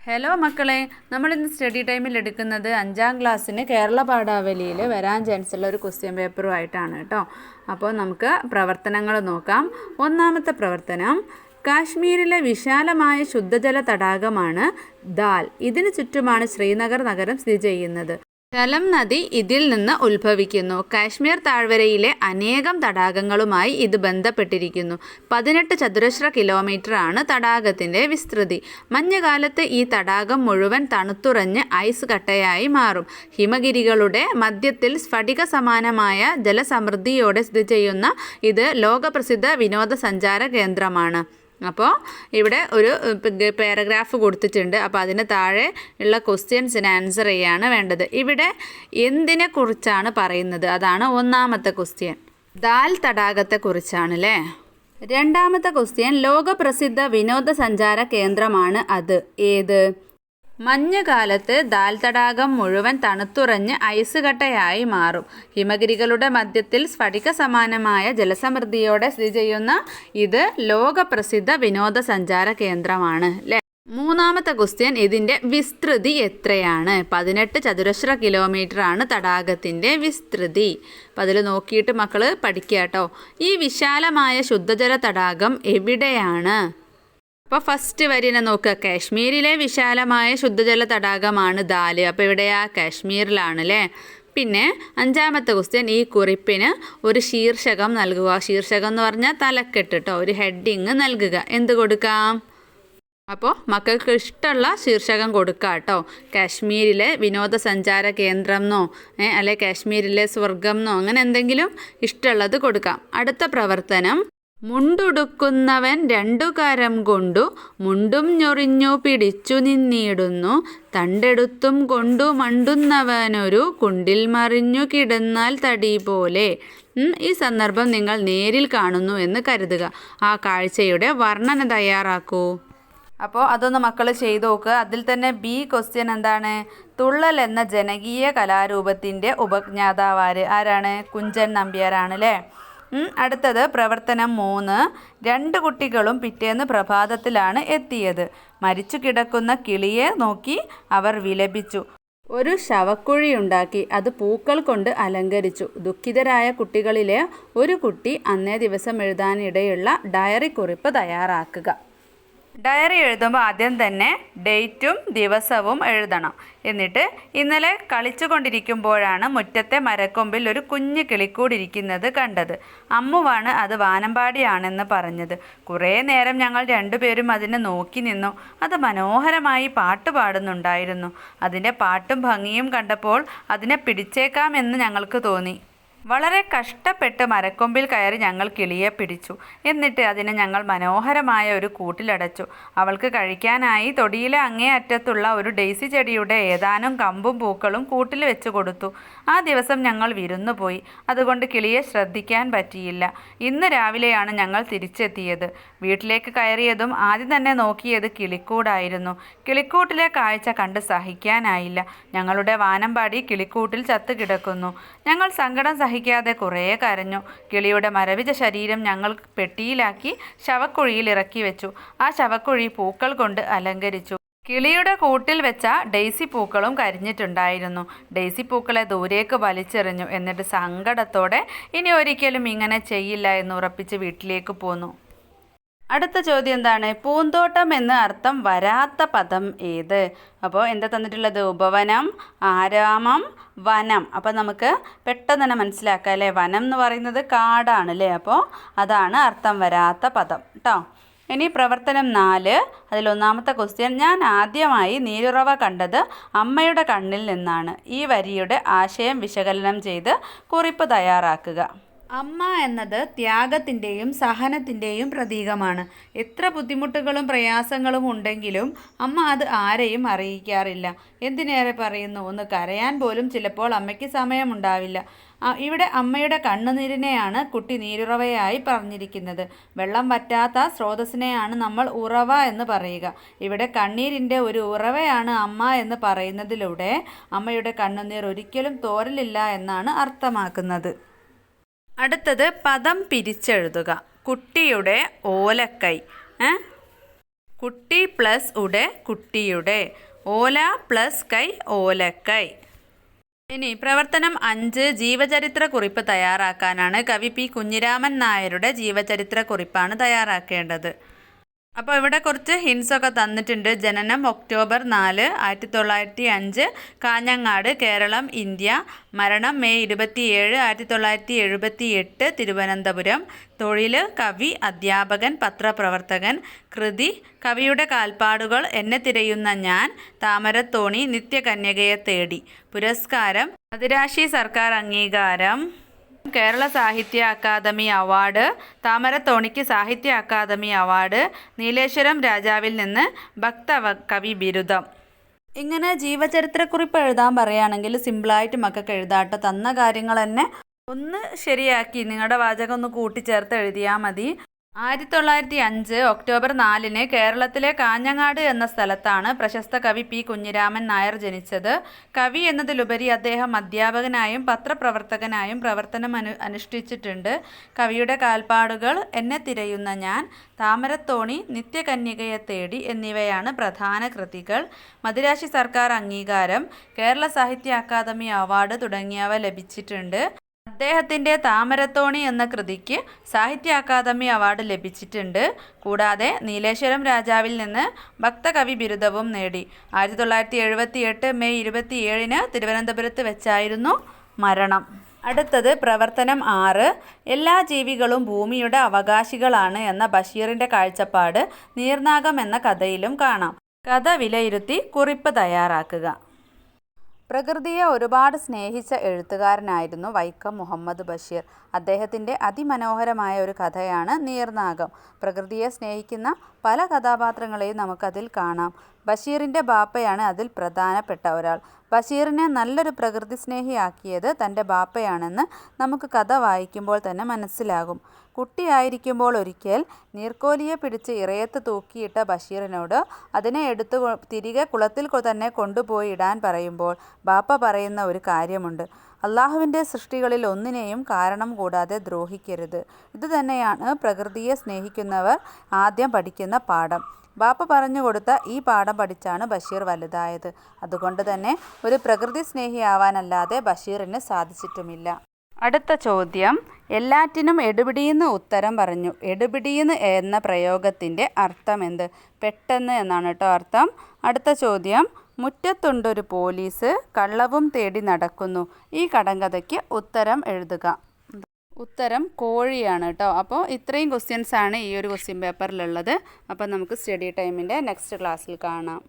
Hello മക്കളെ, നമ്മളിന്ന് study ടൈമിൽ എടുക്കുന്നത് 5ാം ക്ലാസ്സിന് കേരള പാഠാവലിയിൽ വരാൻ ചാൻസുള്ള ഒരു ക്വസ്റ്റ്യൻ പേപ്പറുമായിട്ടാണ് കേട്ടോ. അപ്പോൾ നമുക്ക് പ്രവർത്തനങ്ങൾ നോക്കാം. ഒന്നാമത്തെ പ്രവർത്തനം, കാശ്മീരിലെ വിശാലമായ ശുദ്ധജല തടാകമാണ് ദാൽ. ഇതിന് ചുറ്റുമാണ് ശ്രീനഗർ നഗരം സ്ഥിതി ചെയ്യുന്നത്. ഝലം നദി ഇതിൽ നിന്ന് ഉത്ഭവിക്കുന്നു. കാശ്മീർ താഴ്വരയിലെ അനേകം തടാകങ്ങളുമായി ഇത് ബന്ധപ്പെട്ടിരിക്കുന്നു. 18 ചതുരശ്ര കിലോമീറ്ററാണ് തടാകത്തിൻ്റെ വിസ്തൃതി. മഞ്ഞുകാലത്ത് ഈ തടാകം മുഴുവൻ തണുത്തുറഞ്ഞ് ഐസ് കട്ടയായി മാറും. ഹിമഗിരികളുടെ മധ്യത്തിൽ സ്ഫടിക സമാനമായ ജലസമൃദ്ധിയോടെ സ്ഥിതി ചെയ്യുന്ന ഇത് ലോകപ്രസിദ്ധ വിനോദസഞ്ചാര കേന്ദ്രമാണ്. അപ്പോൾ ഇവിടെ ഒരു പാരഗ്രാഫ് കൊടുത്തിട്ടുണ്ട്. അപ്പോൾ അതിന് താഴെ ഉള്ള ക്വസ്റ്റ്യൻസിന് ആൻസർ ചെയ്യാണ് വേണ്ടത്. ഇവിടെ എന്തിനെ കുറിച്ചാണ് പറയുന്നത്? അതാണ് ഒന്നാമത്തെ ക്വസ്റ്റ്യൻ. ദാൽ തടാകത്തെക്കുറിച്ചാണ് അല്ലേ. രണ്ടാമത്തെ ക്വസ്റ്റ്യൻ, ലോകപ്രസിദ്ധ വിനോദസഞ്ചാര കേന്ദ്രമാണ് അത്. ഏത്? മഞ്ഞുകാലത്ത് ദാൽ തടാകം മുഴുവൻ തണുത്തുറഞ്ഞ് ഐസ് കട്ടയായി മാറും. ഹിമഗിരികളുടെ മധ്യത്തിൽ സ്ഫടിക സമാനമായ ജലസമൃദ്ധിയോടെ സ്ഥിതി ചെയ്യുന്ന ഇത് ലോകപ്രസിദ്ധ വിനോദസഞ്ചാര കേന്ദ്രമാണ് അല്ലേ. മൂന്നാമത്തെ ക്വസ്റ്റ്യൻ, ഇതിൻ്റെ വിസ്തൃതി എത്രയാണ്? 18 ചതുരശ്ര കിലോമീറ്ററാണ് തടാകത്തിൻ്റെ വിസ്തൃതി. അപ്പം അതിൽ നോക്കിയിട്ട് മക്കൾ പഠിക്കുക കേട്ടോ. ഈ വിശാലമായ ശുദ്ധജല തടാകം എവിടെയാണ്? അപ്പോൾ ഫസ്റ്റ് വരിനെ നോക്കുക. കാശ്മീരിലെ വിശാലമായ ശുദ്ധജല തടാകമാണ് ദാല്. അപ്പോൾ ഇവിടെയാ കാശ്മീരിലാണ് അല്ലേ. പിന്നെ 5ാമത്തെ ക്വസ്റ്റ്യൻ, ഈ കുറിപ്പിന് ഒരു ശീർഷകം നൽകുക. ശീർഷകം എന്ന് പറഞ്ഞാൽ തലക്കെട്ട് കേട്ടോ. ഒരു ഹെഡിങ് നൽകുക. എന്ത് കൊടുക്കാം? അപ്പോൾ മക്കൾക്ക് ഇഷ്ടമുള്ള ശീർഷകം കൊടുക്കുക കേട്ടോ. കാശ്മീരിലെ വിനോദസഞ്ചാര കേന്ദ്രം എന്നോ അല്ലെ കാശ്മീരിലെ സ്വർഗം എന്നോ അങ്ങനെ എന്തെങ്കിലും ഇഷ്ടമുള്ളത് കൊടുക്കാം. അടുത്ത പ്രവർത്തനം, മുണ്ടുടുക്കുന്നവൻ 2 കരം കൊണ്ടു മുണ്ടും ഞൊറിഞ്ഞു പിടിച്ചു നിന്നിടുന്നു. തണ്ടെടുത്തും കൊണ്ടു മണ്ടുന്നവനൊരു കുണ്ടിൽ മറിഞ്ഞു കിടന്നാൽ തടി പോലെ. ഈ സന്ദർഭം നിങ്ങൾ നേരിൽ കാണുന്നു എന്ന് കരുതുക. ആ കാഴ്ചയുടെ വർണ്ണന തയ്യാറാക്കൂ. അപ്പോൾ അതൊന്ന് മക്കൾ ചെയ്തു നോക്കുക. അതിൽ തന്നെ ബി ക്വസ്റ്റ്യൻ എന്താണ്? തുള്ളൽ എന്ന ജനകീയ കലാരൂപത്തിൻ്റെ ഉപജ്ഞാതാവാര്? ആരാണ്? കുഞ്ചൻ നമ്പ്യാരാണ് അല്ലേ. അടുത്തത് പ്രവർത്തനം 3, 2 കുട്ടികളും പിറ്റേന്ന് പ്രഭാതത്തിലാണ് എത്തിയത്. മരിച്ചു കിടക്കുന്ന കിളിയെ നോക്കി അവർ വിലപിച്ചു. ഒരു ശവക്കുഴിയുണ്ടാക്കി അത് പൂക്കൾ കൊണ്ട് അലങ്കരിച്ചു. ദുഃഖിതരായ കുട്ടികളിലെ ഒരു കുട്ടി അന്നേ ദിവസം എഴുതാനിടയുള്ള ഡയറി കുറിപ്പ് തയ്യാറാക്കുക. ഡയറി എഴുതുമ്പോൾ ആദ്യം തന്നെ ഡേറ്റും ദിവസവും എഴുതണം. എന്നിട്ട് ഇന്നലെ കളിച്ചു കൊണ്ടിരിക്കുമ്പോഴാണ് മുറ്റത്തെ മരക്കൊമ്പിൽ ഒരു കുഞ്ഞു കിളിക്കൂടിരിക്കുന്നത് കണ്ടത്. അമ്മുവാണ് അത് വാനമ്പാടിയാണെന്ന് പറഞ്ഞത്. കുറേ നേരം ഞങ്ങൾ 2 പേരും അതിനെ നോക്കി നിന്നു. അത് മനോഹരമായി പാട്ട് പാടുന്നുണ്ടായിരുന്നു. അതിൻ്റെ പാട്ടും ഭംഗിയും കണ്ടപ്പോൾ അതിനെ പിടിച്ചേക്കാമെന്ന് ഞങ്ങൾക്ക് തോന്നി. വളരെ കഷ്ടപ്പെട്ട് മരക്കൊമ്പിൽ കയറി ഞങ്ങൾ കിളിയെ പിടിച്ചു. എന്നിട്ട് അതിനെ ഞങ്ങൾ മനോഹരമായ ഒരു കൂട്ടിലടച്ചു. അവൾക്ക് കഴിക്കാനായി തൊടിയിലെ അങ്ങേ അറ്റത്തുള്ള ഒരു ഡെയ്സി ചെടിയുടെ ഏതാനും കമ്പും പൂക്കളും കൂട്ടിൽ വെച്ച് കൊടുത്തു. ആ ദിവസം ഞങ്ങൾ വിരുന്നു പോയി. അതുകൊണ്ട് കിളിയെ ശ്രദ്ധിക്കാൻ പറ്റിയില്ല. ഇന്ന് രാവിലെയാണ് ഞങ്ങൾ തിരിച്ചെത്തിയത്. വീട്ടിലേക്ക് കയറിയതും ആദ്യം തന്നെ നോക്കിയത് കിളിക്കൂടായിരുന്നു. കിളിക്കൂട്ടിലെ കാഴ്ച കണ്ട് സഹിക്കാനായില്ല. ഞങ്ങളുടെ വാനമ്പാടി കിളിക്കൂട്ടിൽ ചത്തു കിടക്കുന്നു. ഞങ്ങൾ സങ്കടം സഹിക്കാതെ കുറേ കരഞ്ഞു. കിളിയുടെ മരവിച്ച ശരീരം ഞങ്ങൾ പെട്ടിയിലാക്കി ശവക്കുഴിയിൽ ഇറക്കി വെച്ചു. ആ ശവക്കുഴി പൂക്കൾ കൊണ്ട് അലങ്കരിച്ചു. കിളിയുടെ കൂട്ടിൽ വെച്ച ഡെയ്സി പൂക്കളും കരിഞ്ഞിട്ടുണ്ടായിരുന്നു. ഡെയ്സി പൂക്കളെ ദൂരേക്ക് വലിച്ചെറിഞ്ഞു. എന്നിട്ട് സങ്കടത്തോടെ ഇനി ഒരിക്കലും ഇങ്ങനെ ചെയ്യില്ല എന്ന് ഉറപ്പിച്ച് വീട്ടിലേക്ക് പോന്നു. അടുത്ത ചോദ്യം എന്താണ്? പൂന്തോട്ടം എന്ന് അർത്ഥം വരാത്ത പദം ഏത്? അപ്പോൾ എന്താ തന്നിട്ടുള്ളത്? ഉപവനം, ആരാമം, വനം. അപ്പോൾ നമുക്ക് പെട്ടെന്ന് തന്നെ മനസ്സിലാക്കാം അല്ലേ. വനം എന്ന് പറയുന്നത് കാടാണ് അല്ലേ. അപ്പോൾ അതാണ് അർത്ഥം വരാത്ത പദം കേട്ടോ. ഇനി പ്രവർത്തനം 4, അതിലൊന്നാമത്തെ ക്വസ്റ്റ്യൻ, ഞാൻ ആദ്യമായി നീരുറവ കണ്ടത് അമ്മയുടെ കണ്ണിൽ നിന്നാണ്. ഈ വരിയുടെ ആശയം വിശകലനം ചെയ്ത് കുറിപ്പ് തയ്യാറാക്കുക. അമ്മ എന്നത് ത്യാഗത്തിൻ്റെയും സഹനത്തിൻ്റെയും പ്രതീകമാണ്. എത്ര ബുദ്ധിമുട്ടുകളും പ്രയാസങ്ങളും ഉണ്ടെങ്കിലും അമ്മ അത് ആരെയും അറിയിക്കാറില്ല. എന്തിനേറെ പറയുന്നു, ഒന്ന് കരയാൻ പോലും ചിലപ്പോൾ അമ്മയ്ക്ക് സമയമുണ്ടാവില്ല. ഇവിടെ അമ്മയുടെ കണ്ണുനീരിനെയാണ് കുട്ടി നീരുറവയായി പറഞ്ഞിരിക്കുന്നത്. വെള്ളം വറ്റാത്ത സ്രോതസ്സിനെയാണ് നമ്മൾ ഉറവ എന്ന് പറയുക. ഇവിടെ കണ്ണീരിൻ്റെ ഒരു ഉറവയാണ് അമ്മ എന്ന് പറയുന്നതിലൂടെ അമ്മയുടെ കണ്ണുനീർ ഒരിക്കലും തോരലില്ല എന്നാണ് അർത്ഥമാക്കുന്നത്. അടുത്തത് പദം പിരിച്ചെഴുതുക. കുട്ടിയുടെ ഓലക്കൈ. കുട്ടി പ്ലസ് ഉടെ കുട്ടിയുടെ. ഓല പ്ലസ് കൈ ഓലക്കൈ. ഇനി പ്രവർത്തനം 5 ജീവചരിത്ര കുറിപ്പ് തയ്യാറാക്കാനാണ്. കവി പി കുഞ്ഞിരാമൻ നായരുടെ ജീവചരിത്ര കുറിപ്പാണ് തയ്യാറാക്കേണ്ടത്. അപ്പോൾ ഇവിടെ കുറച്ച് ഹിൻസൊക്കെ തന്നിട്ടുണ്ട്. ജനനം ഒക്ടോബർ 4, 1905 കാഞ്ഞങ്ങാട്, കേരളം, ഇന്ത്യ. മരണം മെയ് 27, 1978 തിരുവനന്തപുരം. തൊഴിൽ കവി, അധ്യാപകൻ, പത്രപ്രവർത്തകൻ. കൃതി കവിയുടെ കാൽപ്പാടുകൾ, എന്നെ തിരയുന്ന ഞാൻ, താമരത്തോണി, നിത്യകന്യകയെ തേടി. പുരസ്കാരം മദിരാശി സർക്കാർ അംഗീകാരം, കേരള സാഹിത്യ അക്കാദമി അവാർഡ്, താമരത്തോണിക്ക് സാഹിത്യ അക്കാദമി അവാർഡ്, നീലേശ്വരം രാജാവിൽ നിന്ന് ഭക്തകവി ബിരുദം. ഇങ്ങനെ ജീവചരിത്രക്കുറിപ്പ് എഴുതാൻ പറയുകയാണെങ്കിൽ സിമ്പിളായിട്ട് മക്കൾക്ക് എഴുതാട്ടോ. തന്ന കാര്യങ്ങൾ തന്നെ ഒന്ന് ശരിയാക്കി നിങ്ങളുടെ വാചകം ഒന്ന് കൂട്ടിച്ചേർത്ത് എഴുതിയാൽ മതി. 1905 ഒക്ടോബർ 4 കേരളത്തിലെ കാഞ്ഞങ്ങാട് എന്ന സ്ഥലത്താണ് പ്രശസ്ത കവി പി കുഞ്ഞിരാമൻ നായർ ജനിച്ചത്. കവി എന്നതിലുപരി അദ്ദേഹം അധ്യാപകനായും പത്രപ്രവർത്തകനായും പ്രവർത്തനം അനുഷ്ഠിച്ചിട്ടുണ്ട്. കവിയുടെ കാൽപ്പാടുകൾ, എന്നെ തിരയുന്ന ഞാൻ, താമരത്തോണി, നിത്യകന്യകയെ തേടി എന്നിവയാണ് പ്രധാന കൃതികൾ. മദിരാശി സർക്കാർ അംഗീകാരം, കേരള സാഹിത്യ അക്കാദമി അവാർഡ് തുടങ്ങിയവ ലഭിച്ചിട്ടുണ്ട്. അദ്ദേഹത്തിൻ്റെ താമരത്തോണി എന്ന കൃതിക്ക് സാഹിത്യ അക്കാദമി അവാർഡ് ലഭിച്ചിട്ടുണ്ട്. കൂടാതെ നീലേശ്വരം രാജാവിൽ നിന്ന് ഭക്തകവി ബിരുദവും നേടി. 1978 മെയ് 27 തിരുവനന്തപുരത്ത് വെച്ചായിരുന്നു മരണം. അടുത്തത് പ്രവർത്തനം 6 എല്ലാ ജീവികളും ഭൂമിയുടെ അവകാശികളാണ് എന്ന ബഷീറിൻ്റെ കാഴ്ചപ്പാട് നീർനാഗം എന്ന കഥയിലും കാണാം. കഥ വിലയിരുത്തി കുറിപ്പ് തയ്യാറാക്കുക. പ്രകൃതിയെ ഒരുപാട് സ്നേഹിച്ച എഴുത്തുകാരനായിരുന്നു വൈക്കം മുഹമ്മദ് ബഷീർ. അദ്ദേഹത്തിൻ്റെ അതിമനോഹരമായ ഒരു കഥയാണ് നീർനാഗം. പ്രകൃതിയെ സ്നേഹിക്കുന്ന പല കഥാപാത്രങ്ങളെയും നമുക്കതിൽ കാണാം. ബഷീറിൻ്റെ ബാപ്പയാണ് അതിൽ പ്രധാനപ്പെട്ട ഒരാൾ. ബഷീറിനെ നല്ലൊരു പ്രകൃതി സ്നേഹിയാക്കിയത് തൻ്റെ ബാപ്പയാണെന്ന് നമുക്ക് കഥ വായിക്കുമ്പോൾ തന്നെ മനസ്സിലാകും. കുട്ടിയായിരിക്കുമ്പോൾ ഒരിക്കൽ നീർക്കോലിയെ പിടിച്ച് ഇറയത്ത് തൂക്കിയിട്ട ബഷീറിനോട് അതിനെ എടുത്ത് തിരികെ കുളത്തിൽ തന്നെ കൊണ്ടുപോയി ഇടാൻ പറയുമ്പോൾ ബാപ്പ പറയുന്ന ഒരു കാര്യമുണ്ട്: അള്ളാഹുവിൻ്റെ സൃഷ്ടികളിൽ ഒന്നിനെയും കാരണം കൂടാതെ ദ്രോഹിക്കരുത്. ഇതുതന്നെയാണ് പ്രകൃതിയെ സ്നേഹിക്കുന്നവർ ആദ്യം പഠിക്കുന്ന പാഠം. ബാപ്പ പറഞ്ഞു കൊടുത്ത ഈ പാഠം പഠിച്ചാണ് ബഷീർ വലുതായത്. അതുകൊണ്ട് തന്നെ ഒരു പ്രകൃതി സ്നേഹിയാവാനല്ലാതെ ബഷീറിന് സാധിച്ചിട്ടുമില്ല. അടുത്ത ചോദ്യം, എല്ലാറ്റിനും എടുപിടിയെന്ന് ഉത്തരം പറഞ്ഞു. എടുപിടിയെന്ന് എന്ന പ്രയോഗത്തിൻ്റെ അർത്ഥം എന്ത്? പെട്ടെന്ന് എന്നാണ് കേട്ടോ അർത്ഥം. അടുത്ത ചോദ്യം, മുറ്റത്തുണ്ടൊരു പോലീസ് കള്ളവും തേടി നടക്കുന്നു. ഈ കടങ്കഥയ്ക്ക് ഉത്തരം എഴുതുക. ഉത്തരം കോഴിയാണ് കേട്ടോ. അപ്പോൾ ഇത്രയും ക്വസ്റ്റ്യൻസാണ് ഈ ഒരു ക്വസ്റ്റ്യൻ പേപ്പറിലുള്ളത്. അപ്പോൾ നമുക്ക് സ്റ്റഡി ടൈമിൻ്റെ നെക്സ്റ്റ് ക്ലാസ്സിൽ കാണാം.